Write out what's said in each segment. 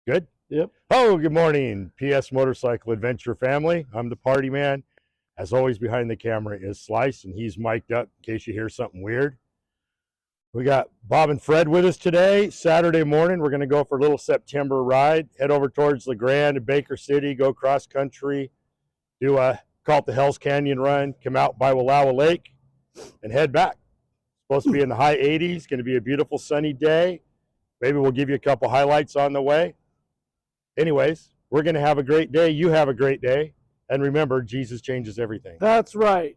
Good? Yep. Oh, good morning, PS Motorcycle Adventure family. I'm the party man. As always, behind the camera is Slice, and he's mic'd up in case you hear something weird. We got Bob and Fred with us today. Saturday morning, we're going to go for a little September ride, head over towards La Grande and Baker City, go cross country, do a call it the Hell's Canyon run, come out by Wallowa Lake, and head back. Supposed to be in the high 80s, going to be a beautiful sunny day. Maybe we'll give you a couple highlights on the way. Anyways, we're going to have a great day. You have a great day. And remember, Jesus changes everything. That's right.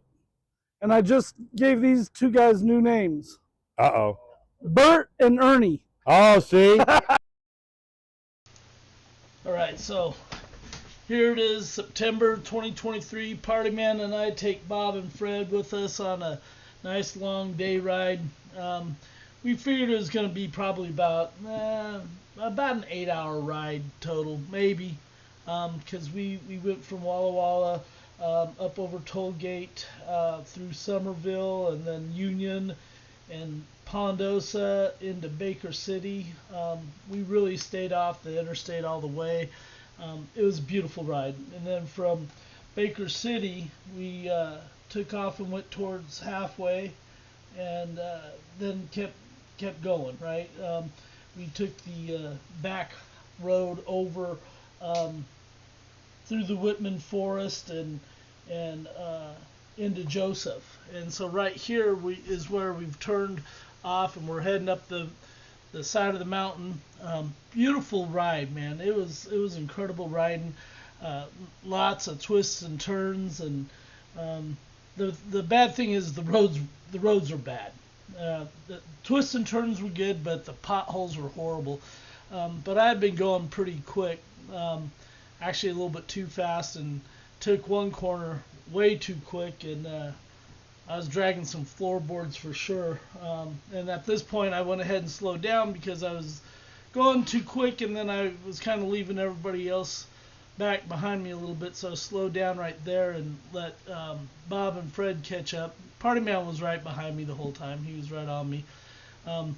And I just gave these two guys new names. Uh-oh. Bert and Ernie. Oh, see? All right, so here it is, September 2023. Partyman and I take Bob and Fred with us on a nice long day ride. We figured it was going to be probably about an 8-hour ride total, maybe, because we went from Walla Walla up over Tollgate through Somerville and then Union and Ponderosa into Baker City. We really stayed off the interstate all the way. It was a beautiful ride. And then from Baker City, we took off and went towards halfway, and then kept going. Right, we took the back road over through the Whitman Forest and into Joseph. And so right here is where we've turned off, and we're heading up the side of the mountain. Beautiful ride, man. It was incredible riding. Lots of twists and turns, and the bad thing is the roads are bad. The twists and turns were good, but the potholes were horrible. But I had been going pretty quick, actually a little bit too fast, and took one corner way too quick, and I was dragging some floorboards for sure. And at this point, I went ahead and slowed down because I was going too quick, and then I was kind of leaving everybody else back behind me a little bit. So I slowed down right there and let Bob and Fred catch up. Partyman was right behind me the whole time. He was right on me. Um,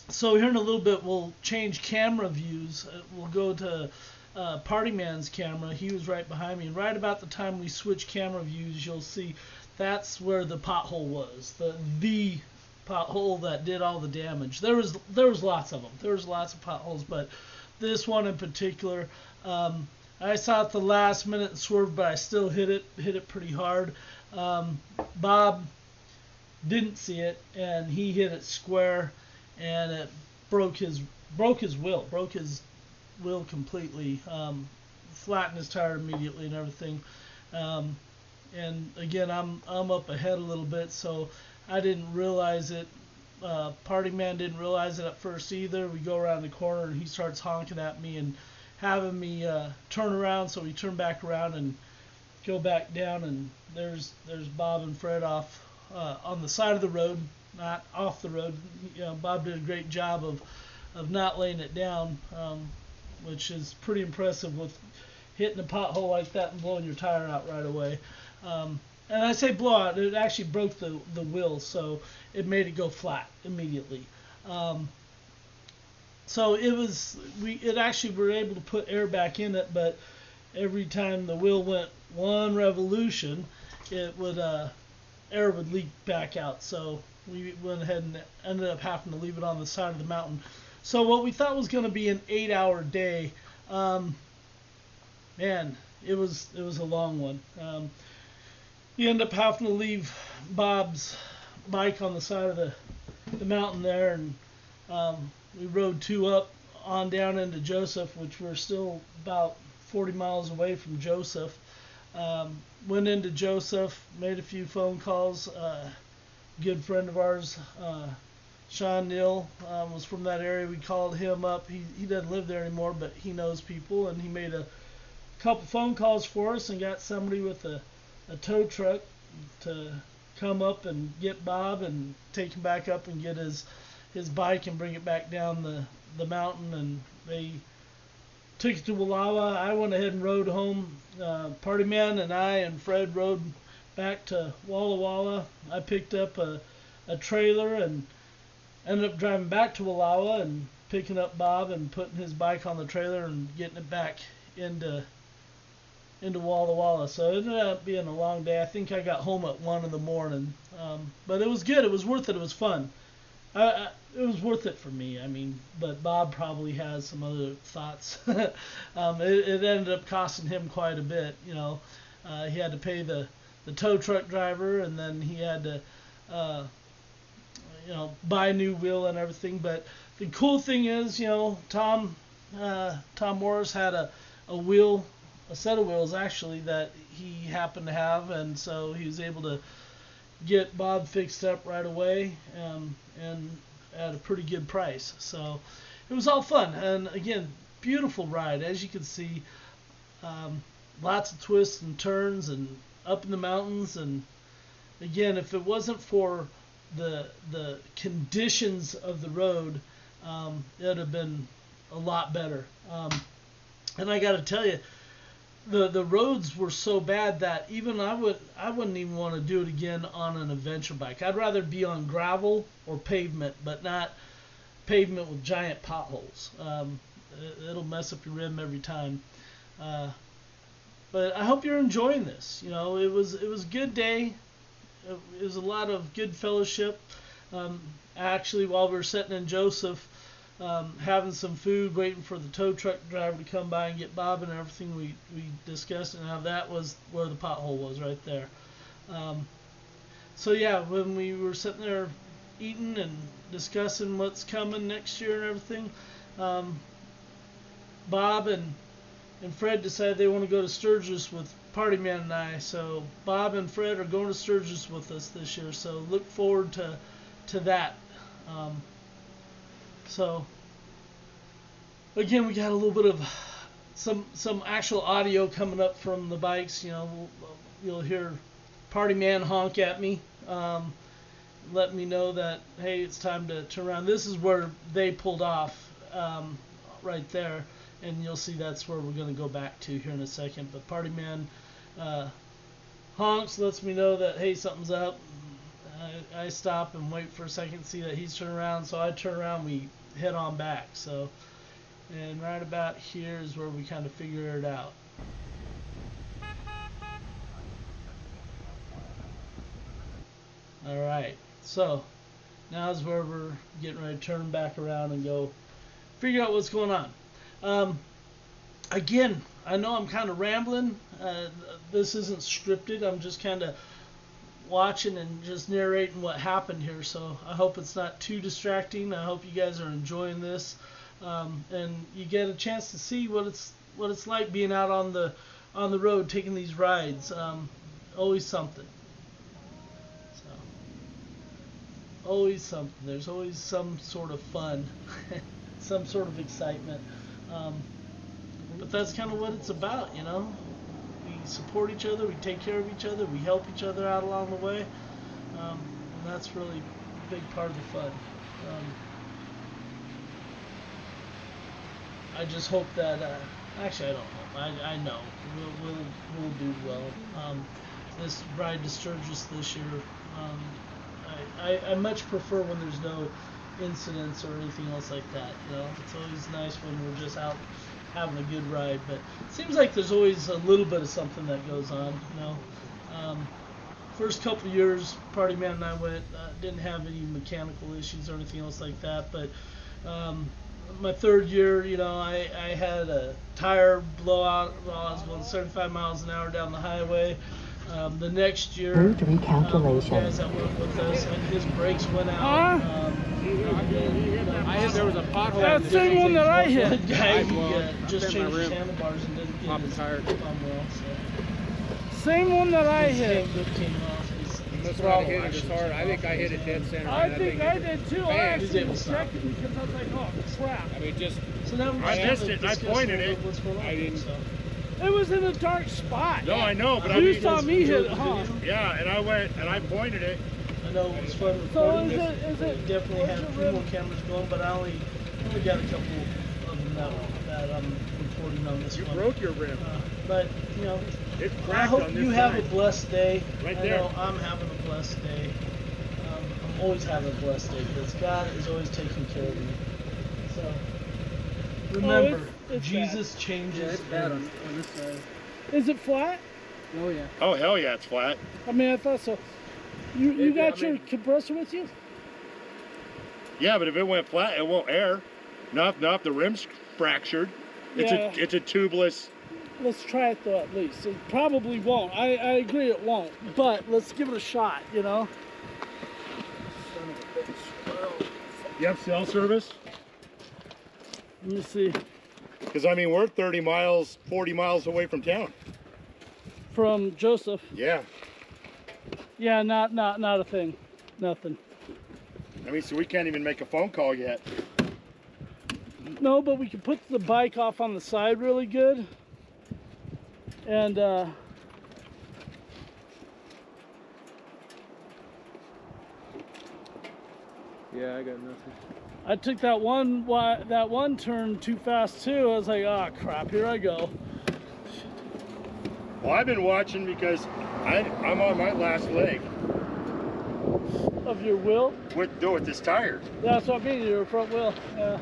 so here in a little bit, we'll change camera views. We'll go to Partyman's camera. He was right behind me. And right about the time we switch camera views, you'll see that's where the pothole was. The pothole that did all the damage. There was lots of them. There was lots of potholes, but this one in particular, I saw it the last minute and swerved, but I still hit it pretty hard. Bob didn't see it, and he hit it square, and it broke his wheel completely. Flattened his tire immediately and everything. Um, and again, I'm up ahead a little bit, so I didn't realize it. Party man didn't realize it at first either. We go around the corner, and he starts honking at me and having me turn around. So we turn back around and go back down, and there's Bob and Fred off on the side of the road, not off the road. Bob did a great job of not laying it down, which is pretty impressive with hitting a pothole like that and blowing your tire out right away. And I say blow out, it actually broke the wheel, so it made it go flat immediately. Um, so it actually were able to put air back in it, but every time the wheel went one revolution, it would air would leak back out. So we went ahead and ended up having to leave it on the side of the mountain. So what we thought was going to be an 8-hour day, um, man, it was a long one. You end up having to leave Bob's bike on the side of the mountain there, and we rode two up on down into Joseph, which we're still about 40 miles away from Joseph. Went into Joseph, made a few phone calls. Good friend of ours, Sean Neal, was from that area. We called him up. He doesn't live there anymore, but he knows people, and he made a couple phone calls for us and got somebody with a tow truck to come up and get Bob and take him back up and get his bike and bring it back down the mountain. And they took it to Wallowa. I went ahead and rode home. Partyman and I and Fred rode back to Walla Walla. I picked up a trailer and ended up driving back to Wallowa, and picking up Bob and putting his bike on the trailer and getting it back into Walla Walla. So it ended up being a long day. I think I got home at 1 in the morning, but it was good. It was worth it. It was fun. It was worth it for me. I mean, but Bob probably has some other thoughts. It ended up costing him quite a bit. You know, he had to pay the tow truck driver, and then he had to, buy a new wheel and everything. But the cool thing is, Tom Morris had a set of wheels actually that he happened to have, and so he was able to get Bob fixed up right away, and at a pretty good price. So it was all fun, and again, beautiful ride. As you can see, lots of twists and turns and up in the mountains. And again, if it wasn't for the conditions of the road, it would have been a lot better. And I got to tell you, the roads were so bad that even I wouldn't even want to do it again on an adventure bike. I'd rather be on gravel or pavement, but not pavement with giant potholes. It'll mess up your rim every time. But I hope you're enjoying this. You know, it was a good day. It was a lot of good fellowship. Actually, while we were sitting in Joseph, having some food, waiting for the tow truck driver to come by and get Bob and everything, we discussed, and how that was where the pothole was, right there. So yeah, when we were sitting there eating and discussing what's coming next year and everything, Bob and Fred decided they want to go to Sturgis with Partyman and I. So Bob and Fred are going to Sturgis with us this year. So look forward to that. So again, we got a little bit of some actual audio coming up from the bikes. You know, you'll hear Partyman honk at me, let me know that, hey, it's time to turn around. This is where they pulled off, right there, and you'll see that's where we're going to go back to here in a second. But Partyman honks, lets me know that, hey, something's up. I stop and wait for a second, see that he's turned around, so I turn around, we head on back. So, and right about here is where we kind of figure it out. Alright, so now is where we're getting ready to turn back around and go figure out what's going on. Again, I know I'm kind of rambling. This isn't scripted. I'm just kind of watching and just narrating what happened here. So I hope it's not too distracting. I hope you guys are enjoying this, and you get a chance to see what it's like being out on the road taking these rides. Always something. Always something. There's always some sort of fun, some sort of excitement. But that's kind of what it's about, you know. We support each other, we take care of each other, we help each other out along the way, and that's really a big part of the fun. I just hope that, actually I don't hope, I know we'll do well. This ride to Sturgis this year, I much prefer when there's no incidents or anything else like that. You know, it's always nice when we're just out having a good ride, but it seems like there's always a little bit of something that goes on. You know, first couple of years, Partyman and I went, didn't have any mechanical issues or anything else like that. But my third year, you know, I had a tire blowout while I was going 75 miles an hour down the highway. The next year, the guys that worked with us, and his brakes went out. There was a pothole. That's the same one that I hit. One guy, he just changed his handlebars and didn't get his tire. pump well. So. Same one that I hit. Came off. That's why I hit it as hard. I think I hit it dead center. I think I did too. I bang. actually was checking because I was like, oh crap. I mean, just So now we're I just missed gonna it, and I discuss pointed it. what's going on. I didn't- So. It was in a dark spot. No, I know, but I You mean, saw me hit it, huh? yeah, and I went and I pointed it. I know it was fun So recording is this. it We definitely where's had a your few rim? more cameras going, but I only got a couple of them that I'm recording on this you one. broke your rim. But you know, It's I cracked hope on this you have side. a blessed day. Right I there. know I'm having a blessed day. I'm always having a blessed day because God is always taking care of me. So remember, it's Jesus changes. on this side. Is it flat? Oh yeah. Oh, hell yeah, it's flat. I mean, I thought so. You It- got I your mean- compressor with you? Yeah, but if it went flat, it won't air. Not if the rim's fractured. Yeah. It's a tubeless. Let's try it though, at least. It probably won't. I agree it won't, but let's give it a shot, you know? You have cell service? Let me see. Because I mean, we're 30 miles, 40 miles away from town. From Joseph. Yeah. Yeah, not a thing. Nothing. I mean, so we can't even make a phone call yet. No, but we can put the bike off on the side really good. And Yeah, I got nothing. I took that one turn too fast too. I was like, oh crap, here I go. Well, I've been watching because I'm on my last leg Of your wheel? with this tire. That's what I mean, your front wheel. Yeah.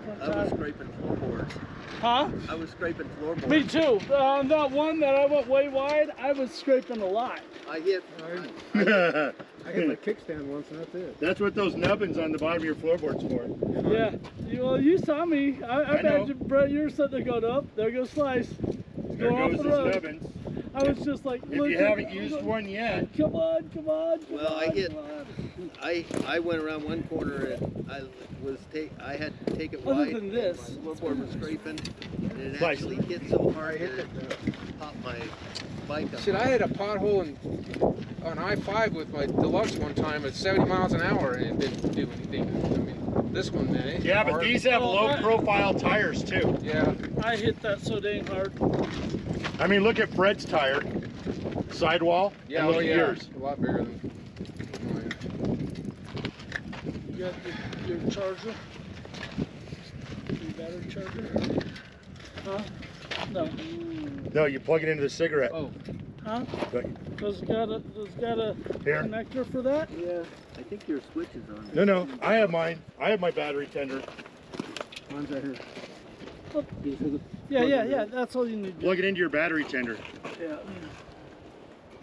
Front I was tire. scraping floorboards. Huh? I was scraping floorboards. Me too. On that one that I went way wide, I was scraping a lot. I hit. I hit my kickstand once and that's it. That's what those nubbins on the bottom of your floorboard's for. Yeah. Well, you saw me. I know. imagine, Brett, you were sitting there going up. There goes Slice. There Going off goes the those road. nubbins. I was just like, If you haven't used one yet, Come on, come on. Come Well, I on, hit- come on. I went around one corner and I had to take it Other wide. than this. My floorboard was scraping, and it Slice. actually hit so hard that it popped my bike up. Shit, I hit a pothole on I-5 with my deluxe one time at 70 miles an hour and it didn't do anything. I mean, this one, man. it hit yeah, but hard. these have Oh, low profile tires too. Yeah. I hit that so dang hard. I mean, look at Fred's tire, sidewall, Yeah, and look oh, at yeah. yours. A lot bigger than mine. You got your charger? Your battery charger? Huh? No. No, you plug it into the cigarette. Oh, Huh? But- Does it got a Here. connector for that? Yeah, I think your switch is on. No, I have mine. I have my battery tender. mine's right here. Yeah. That's all you need. Plug it into your battery tender. Yeah.